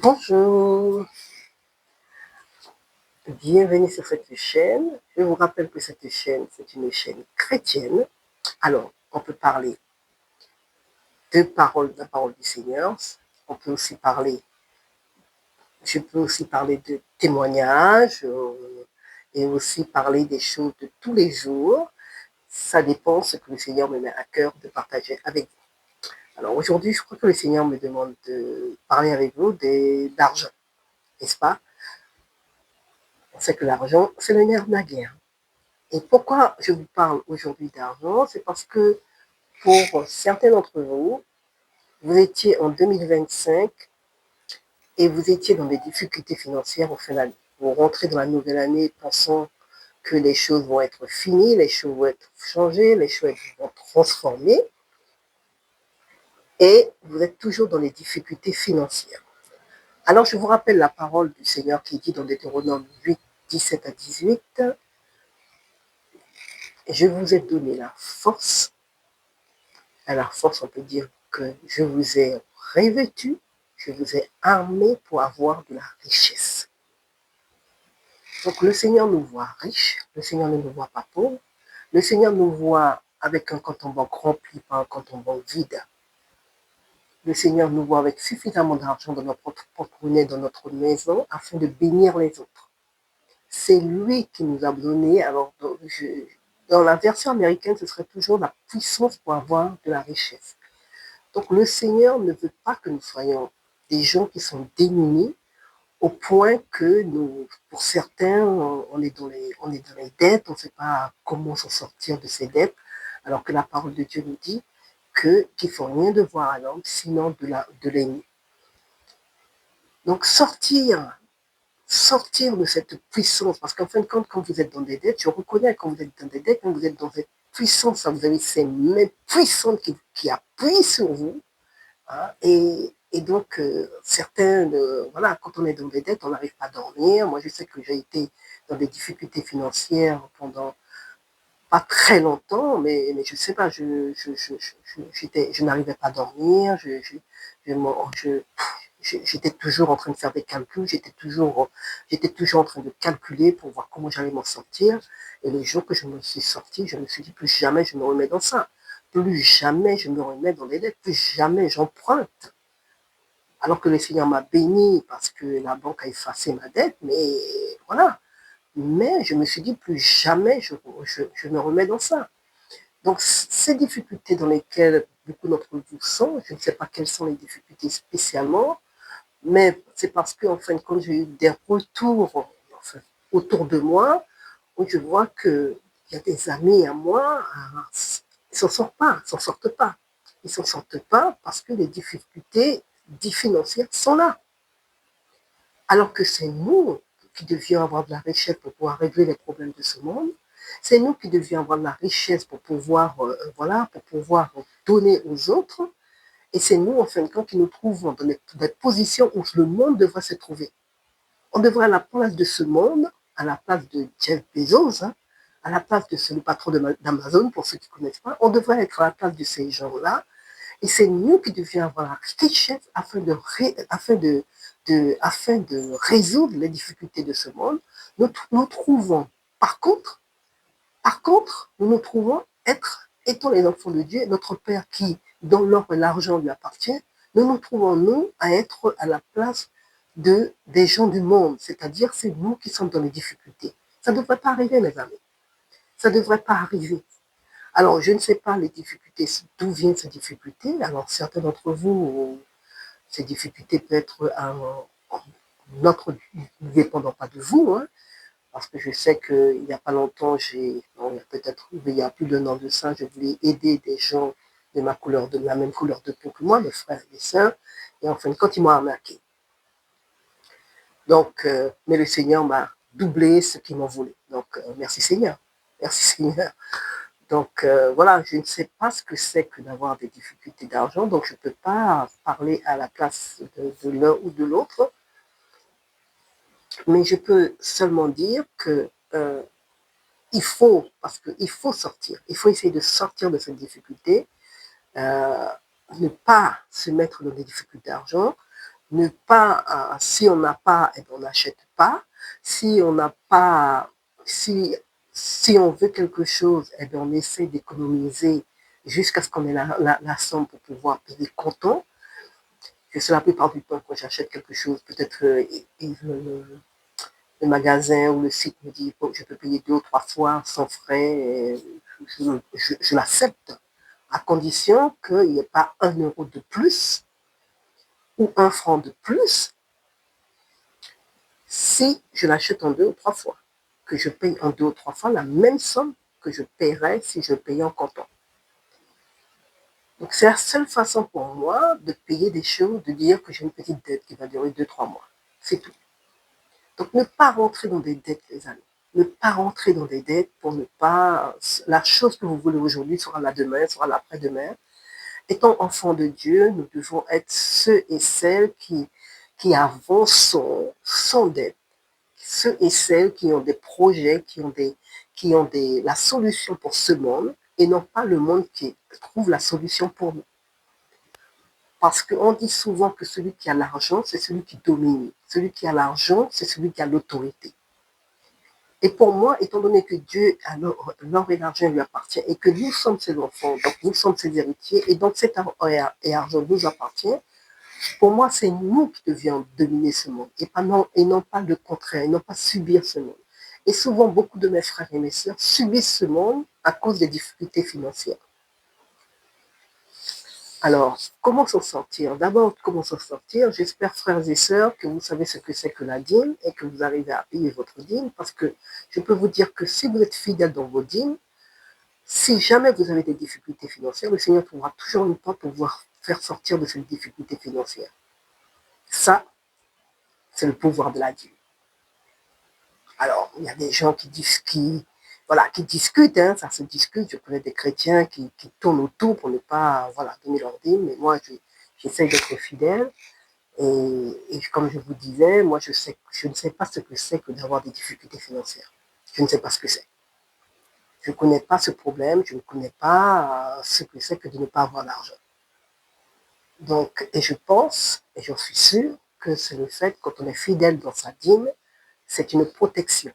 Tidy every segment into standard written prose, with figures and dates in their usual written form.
Bonjour, bienvenue sur cette chaîne. Je vous rappelle que cette chaîne, c'est une chaîne chrétienne. Alors, on peut parler de la parole du Seigneur. On peut aussi parler, je peux aussi parler de témoignages et aussi parler des choses de tous les jours. Ça dépend de ce que le Seigneur me met à cœur de partager avec vous. Alors aujourd'hui, je crois que le Seigneur me demande de parler avec vous d'argent, n'est-ce pas? On sait que l'argent, c'est le nerf de la guerre. Et pourquoi je vous parle aujourd'hui d'argent? C'est parce que pour certains d'entre vous, vous étiez en 2025 et vous étiez dans des difficultés financières au fin d'année. Vous rentrez dans la nouvelle année pensant que les choses vont être finies, les choses vont être changées, les choses vont être transformées et vous êtes toujours dans les difficultés financières. Alors je vous rappelle la parole du Seigneur qui dit dans Deutéronome 8, 17 à 18, je vous ai donné la force. À la force, on peut dire que je vous ai revêtu, je vous ai armé pour avoir de la richesse. Donc le Seigneur nous voit riches, le Seigneur ne nous voit pas pauvres, le Seigneur nous voit avec un compte en banque rempli, pas un compte en banque vide. Le Seigneur nous voit avec suffisamment d'argent dans notre porte-monnaie, dans notre maison, afin de bénir les autres. C'est lui qui nous a donné, alors dans la version américaine, ce serait toujours la puissance pour avoir de la richesse. Donc le Seigneur ne veut pas que nous soyons des gens qui sont démunis au point que nous, pour certains, on est dans les dettes, on ne sait pas comment s'en sortir de ces dettes, alors que la parole de Dieu nous dit qu'il ne faut rien devoir à l'homme, sinon de l'ennemi. Donc sortir de cette puissance, parce qu'en fin de compte, quand vous êtes dans des dettes, je reconnais quand vous êtes dans des dettes, quand vous êtes dans cette puissance, vous avez ces mains puissantes qui appuient sur vous. Hein, et donc, certains, voilà, quand on est dans des dettes, on n'arrive pas à dormir. Moi, je sais que j'ai été dans des difficultés financières pendant pas très longtemps, mais je ne sais pas, je n'arrivais pas à dormir, j'étais toujours en train de faire des calculs, j'étais toujours en train de calculer pour voir comment j'allais m'en sortir. Et le jour que je me suis sorti, je me suis dit, plus jamais je me remets dans ça. Plus jamais je me remets dans les dettes, plus jamais j'emprunte. Alors que le Seigneur m'a béni parce que la banque a effacé ma dette, mais voilà. Mais je me suis dit, plus jamais je me remets dans ça. Donc, ces difficultés dans lesquelles beaucoup d'entre vous sont, je ne sais pas quelles sont les difficultés spécialement, mais c'est parce que, en fin de compte, j'ai eu des retours enfin, autour de moi où je vois qu'il y a des amis à moi, ils ne s'en sortent pas. Ils ne s'en sortent pas parce que les difficultés financières sont là. Alors que c'est nous qui devions avoir de la richesse pour pouvoir régler les problèmes de ce monde. C'est nous qui devions avoir de la richesse pour pouvoir, voilà, pour pouvoir donner aux autres. Et c'est nous, en fin de compte, qui nous trouvons dans des positions où le monde devrait se trouver. On devrait à la place de ce monde, à la place de Jeff Bezos, hein, à la place de le patron d'Amazon, pour ceux qui ne connaissent pas, on devrait être à la place de ces gens-là. Et c'est nous qui devions avoir la richesse afin de résoudre les difficultés de ce monde. Nous trouvons, nous nous trouvons étant les enfants de Dieu, notre Père qui, dont l'or et l'argent lui appartient, nous trouvons, nous, à être à la place des gens du monde, c'est-à-dire c'est nous qui sommes dans les difficultés. Ça ne devrait pas arriver, mes amis. Ça ne devrait pas arriver. Alors, je ne sais pas les difficultés, d'où viennent ces difficultés. Alors, certains d'entre vous, ces difficultés peuvent être notre ne dépendant pas de vous, hein, parce que je sais qu'il n'y a pas longtemps, il y a plus d'un an de ça, je voulais aider des gens de la même couleur de peau que moi, mes frères et mes sœurs, et en fin de compte, ils m'ont arnaqué. Donc, mais le Seigneur m'a doublé ce qu'ils m'ont volé. Donc, merci Seigneur. Merci Seigneur. Donc, voilà, je ne sais pas ce que c'est que d'avoir des difficultés d'argent, donc je ne peux pas parler à la place de l'un ou de l'autre, mais je peux seulement dire que parce qu'il faut sortir, il faut essayer de sortir de cette difficulté, ne pas se mettre dans des difficultés d'argent, Ne pas, si on n'a pas, eh ben, on n'achète pas. Si on n'a pas, si on veut quelque chose, eh ben, on essaie d'économiser jusqu'à ce qu'on ait la somme pour pouvoir payer comptant. Que c'est la plupart du temps quand j'achète quelque chose, peut-être le magasin ou le site me dit bon, je peux payer 2 ou 3 fois sans frais, je l'accepte, à condition qu'il n'y ait pas 1 € de plus ou 1 franc de plus si je l'achète en 2 ou 3 fois, que je paye en 2 ou 3 fois la même somme que je paierais si je payais en comptant. Donc c'est la seule façon pour moi de payer des choses, de dire que j'ai une petite dette qui va durer 2-3 mois. C'est tout. Donc ne pas rentrer dans des dettes, les amis. Ne pas rentrer dans des dettes pour ne pas... La chose que vous voulez aujourd'hui sera la demain, sera l'après-demain. Étant enfants de Dieu, nous devons être ceux et celles qui avancent sans dette. Ceux et celles qui ont des projets, qui ont la solution pour ce monde et non pas le monde qui trouve la solution pour nous. Parce qu'on dit souvent que celui qui a l'argent, c'est celui qui domine. Celui qui a l'argent, c'est celui qui a l'autorité. Et pour moi, étant donné que Dieu, l'or et l'argent lui appartient et que nous sommes ses enfants, donc nous sommes ses héritiers, et donc cet or et argent nous appartient, pour moi, c'est nous qui devions dominer ce monde et non pas le contraire, et non pas subir ce monde. Et souvent, beaucoup de mes frères et mes sœurs subissent ce monde à cause des difficultés financières. Alors, comment s'en sortir? D'abord, comment s'en sortir? J'espère, frères et sœurs, que vous savez ce que c'est que la dîme et que vous arrivez à payer votre dîme, parce que je peux vous dire que si vous êtes fidèle dans vos dîmes, si jamais vous avez des difficultés financières, le Seigneur trouvera toujours une porte pour vous faire sortir de cette difficulté financière. Ça, c'est le pouvoir de la dîme. Alors, il y a des gens qui discutent, hein, ça se discute. Je connais des chrétiens qui tournent autour pour ne pas donner leur dîme, mais moi, j'essaie d'être fidèle. Et comme je vous disais, moi, je ne sais pas ce que c'est que d'avoir des difficultés financières. Je ne sais pas ce que c'est. Je ne connais pas ce problème, je ne connais pas ce que c'est que de ne pas avoir d'argent. Donc, et je pense, et j'en suis sûre, que c'est le fait, quand on est fidèle dans sa dîme, c'est une protection.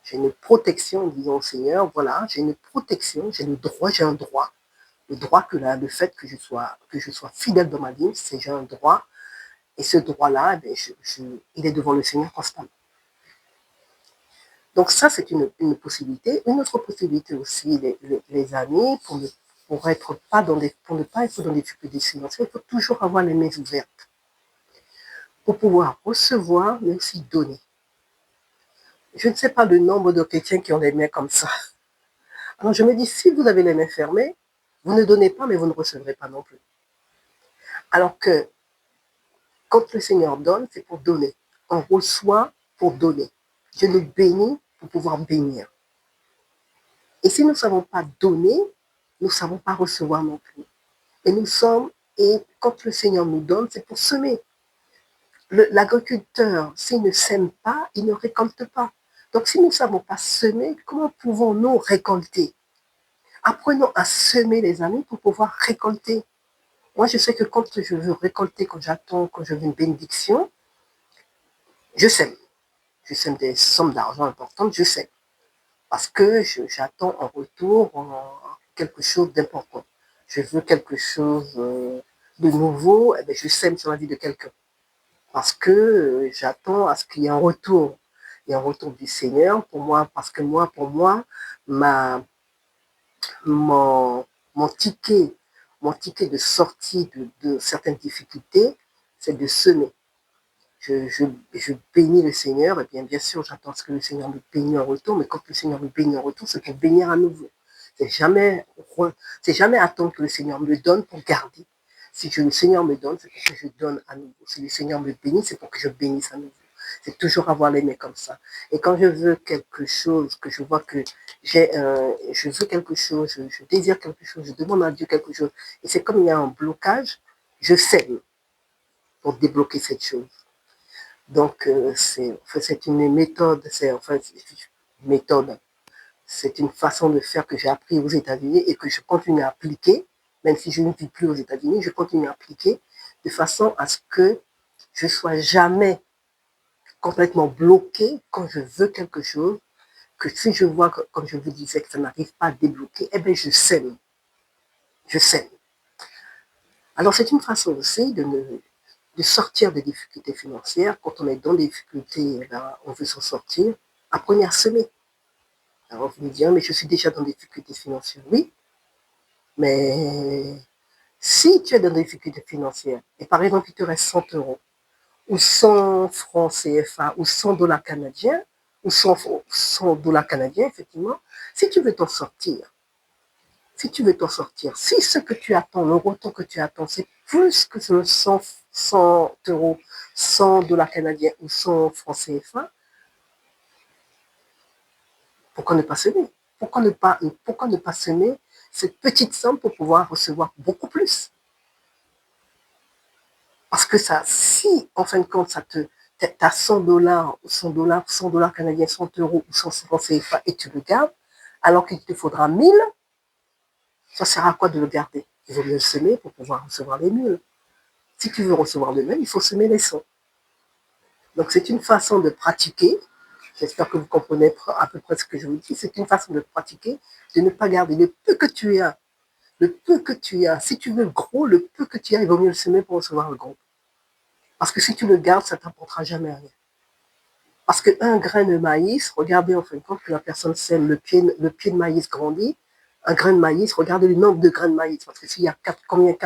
J'ai une protection en disant au Seigneur, voilà, j'ai une protection, j'ai un droit. Le droit le fait que je sois fidèle dans ma dîme, c'est j'ai un droit. Et ce droit-là, il est devant le Seigneur constamment. Donc ça, c'est une possibilité. Une autre possibilité aussi, les amis, pour ne pas être dans des difficultés financières, il faut toujours avoir les mains ouvertes pour pouvoir recevoir, mais aussi donner. Je ne sais pas le nombre de chrétiens qui ont les mains comme ça. Alors je me dis, si vous avez les mains fermées, vous ne donnez pas, mais vous ne recevrez pas non plus. Alors que quand le Seigneur donne, c'est pour donner. On reçoit pour donner. Je nous bénis pour pouvoir bénir. Et si nous ne savons pas donner, nous ne savons pas recevoir non plus. Et quand le Seigneur nous donne, c'est pour semer. L'agriculteur, s'il ne sème pas, il ne récolte pas. Donc si nous ne savons pas semer, comment pouvons-nous récolter? Apprenons à semer, les amis, pour pouvoir récolter. Moi, je sais que quand je veux récolter, quand je veux une bénédiction, je sème. Je sème des sommes d'argent importantes, je sème. Parce que j'attends en retour quelque chose d'important. Je veux quelque chose de nouveau, eh bien, je sème sur la vie de quelqu'un. Parce que j'attends à ce qu'il y ait un retour. Il y a un retour du Seigneur pour moi, parce que pour moi, mon ticket de sortie de certaines difficultés, c'est de semer. Je bénis le Seigneur, et bien sûr, j'attends ce que le Seigneur me bénisse en retour, mais quand le Seigneur me bénit en retour, c'est pour bénir à nouveau. C'est jamais attendre que le Seigneur me donne pour garder. Si le Seigneur me donne, c'est pour que je donne à nouveau. Si le Seigneur me bénit, c'est pour que je bénisse à nouveau. C'est toujours avoir les mains comme ça. Et quand je veux quelque chose, que je vois que je veux quelque chose, je désire quelque chose, je demande à Dieu quelque chose, et c'est comme il y a un blocage, je sème pour débloquer cette chose. Donc, c'est une méthode, c'est une façon de faire que j'ai appris aux États-Unis et que je continue à appliquer, même si je ne vis plus aux États-Unis, je continue à appliquer de façon à ce que je ne sois jamais complètement bloquée quand je veux quelque chose, que si je vois, que, comme je vous disais, que ça n'arrive pas à débloquer, eh bien, je sème. Je sème. Alors, c'est une façon aussi de sortir des difficultés financières. Quand on est dans des difficultés, là, on veut s'en sortir. Apprenez à semer. Alors, vous me direz, mais je suis déjà dans des difficultés financières. Oui, mais si tu es dans des difficultés financières, et par exemple, il te reste 100 euros, ou 100 francs CFA, ou 100 dollars canadiens, ou 100 dollars canadiens, effectivement, si tu veux t'en sortir, si ce que tu attends, le retour que tu attends, c'est plus que le 100 euros, 100 dollars canadiens ou 100 francs CFA, pourquoi ne pas semer? Pourquoi ne pas semer cette petite somme pour pouvoir recevoir beaucoup plus? Parce que ça, si en fin de compte, tu as 100 dollars, 100 dollars, 100 dollars canadiens, 100 euros ou 100 francs CFA et tu le gardes, alors qu'il te faudra 1000, ça sert à quoi de le garder? Il vaut mieux le semer pour pouvoir recevoir les 1000. Si tu veux recevoir le même, il faut semer les 100. Donc c'est une façon de pratiquer. J'espère que vous comprenez à peu près ce que je vous dis. C'est une façon de pratiquer, de ne pas garder le peu que tu as. Le peu que tu as. Si tu veux gros, le peu que tu as, il vaut mieux le semer pour recevoir le gros. Parce que si tu le gardes, ça ne t'apportera jamais rien. Parce qu'un grain de maïs, regardez en fin de compte que la personne sème le pied de maïs grandit. Un grain de maïs, regardez le nombre de grains de maïs. Parce que s'il y a 4,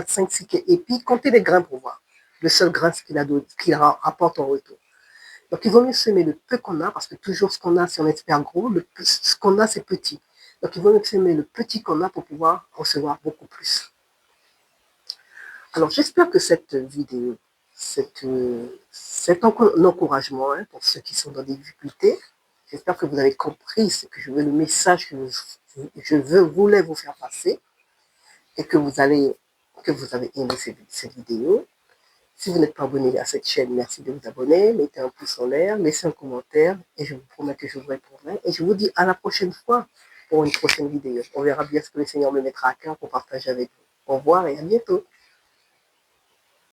5, 6 et puis comptez les grains pour voir. Le seul grain qu'il rapporte en retour. Donc il vaut mieux semer le peu qu'on a, parce que toujours ce qu'on a, si on espère gros, ce qu'on a, c'est petit. Donc il vaut mieux semer le petit qu'on a pour pouvoir recevoir beaucoup plus. Alors j'espère que cette vidéo, cet encouragement pour ceux qui sont dans des difficultés, j'espère que vous avez compris ce que je veux, le message que voulais vous faire passer, et que vous avez aimé cette vidéo. Si vous n'êtes pas abonné à cette chaîne, merci de vous abonner, mettez un pouce en l'air, laissez un commentaire, et je vous promets que je vous répondrai. Et je vous dis à la prochaine fois pour une prochaine vidéo. On verra bien ce que le Seigneur me mettra à cœur pour partager avec vous. Au revoir et à bientôt.